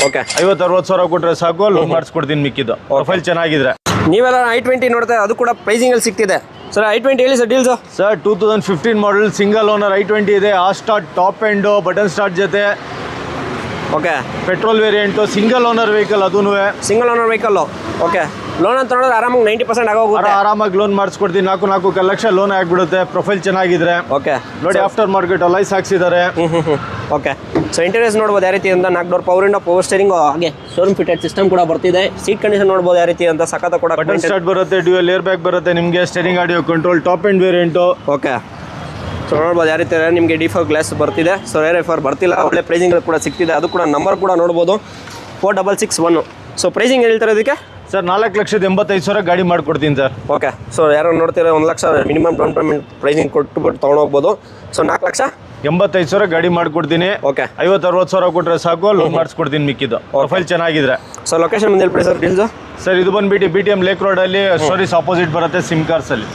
Okay 50-60 ಸಾವಿರ ಕೊಟ್ರೆ ಸಾಕು ಲೋನ್ ಮಾಡಿಸ್ಕೊಡ್ತೀನಿ ಮಿಕ್ಕಿದ್ದು ಪ್ರೊಫೈಲ್ ಚೆನ್ನಾಗಿದ್ರೆ. ನೀವೆಲ್ಲ i20 ನೋಡ್ತಾ ಅದು ಕೂಡ ಪ್ರೈಸಿಂಗ್ ಅಲ್ಲಿ ಸಿಗ್ತಿದೆ ಸರ್. i20 ಹೇಳಿ sir deals. Sir 2015 model single owner i20 ಇದೆ. ಆ start top end button start ಜೊತೆ okay petrol variant single owner vehicle ಅದೂ single owner vehicle. Okay loan ಅಂತ ನೋಡಿದ್ರೆ ಆರಾಮಾಗಿ 90% ಆಗೋಗುತ್ತೆ. ಆರಾಮಾಗಿ ಲೋನ್ ಮಾಡಿಸ್ಕೊಡ್ತೀನಿ. 4 ಲಕ್ಷ ಲೋನ್ ಆಗಿಬಿಡುತ್ತೆ ಪ್ರೊಫೈಲ್ ಚೆನ್ನಾಗಿದ್ರೆ. ಓಕೆ ನೋಡಿ ಆಫ್ಟರ್ ಮಾರ್ಕೆಟ್ ಲೈಸ್ ಹಾಕ್ಸಿದ್ದಾರೆ. ಓಕೆ ಸೊ ಇಂಟೀರಿಯರ್ಸ್ ನೋಡ್ಬೋದು ಯಾವ ರೀತಿ ಅಂತ 4 door power window power steering ಹಾಗೆ ಶೋರೂಮ್ ಫಿಟೆಡ್ ಸಿಸ್ಟಮ್ ಕೂಡ ಬರ್ತಿದೆ. ಸೀಟ್ ಕಂಡೀಷನ್ ನೋಡ್ಬೋದು ಯಾವ ರೀತಿ ಅಂತ ಸಖತ್ ಕೂಡ ಬಟನ್ ಸ್ಟಾರ್ಟ್ ಬರುತ್ತೆ, ಡ್ಯೂಯಲ್ ಏರ್ ಬ್ಯಾಗ್ ಬರುತ್ತೆ ನಿಮಗೆ, steering audio control top end variant. Okay so ನೋಡ್ಬೋದು ಯಾವ ರೀತಿ ನಿಮಗೆ D4 ಗ್ಲಾಸ್ ಬರ್ತಿದೆ. ಸೊ AR ಬರ್ತಿಲ್ಲ, ಒಳ್ಳೆ ಪ್ರೈಸಿಂಗ್ ಕೂಡ ಸಿಗ್ತಿದೆ. ಅದು ಕೂಡ ನಂಬರ್ ಕೂಡ ನೋಡ್ಬೋದು 4661. ಸೊ ಪ್ರೈಸಿಂಗ್ ಹೇಳ್ತಾರೆ ಇದಕ್ಕೆ ಸರ್ 4,85,000 ಗಾಡಿ ಮಾಡಿಕೊಡ್ತೀನಿ ಸರ್. ಓಕೆ ಸೊ ಯಾರು ನೋಡ್ತೀರಾ 1 lakh minimum down payment pricing ಕೊಟ್ಟುಬಿಟ್ಟು ತೊಗೊಂಡೋಗ್ಬೋದು. ಸೊ 4,85,000 ಗಾಡಿ ಮಾಡಿಕೊಡ್ತೀನಿ. ಓಕೆ 50-60 ಸಾವಿರ ಕೊಟ್ರೆ ಸಾಕು ಲೋನ್ ಮಾಡಿಸ್ಕೊಡ್ತೀನಿ ಮಿಕ್ಕಿದ್ದು ಪ್ರೊಫೈಲ್ ಚೆನ್ನಾಗಿದ್ರೆ. ಸೊ ಲೊಕೇಶನ್ ಮುಂದೆ ಹೇಳಿ ಸರ್ ಡೀಲ್ಸ್. ಸರ್ ಇದು ಬಂದ್ಬಿಟ್ಟು BTM ಲೇಕ್ ರೋಡಲ್ಲಿ ಸ್ಟೋರೀಸ್ ಆಪೋಸಿಟ್ ಬರುತ್ತೆ ಸಿಮ್ ಕಾರ್ಸಲ್ಲಿ.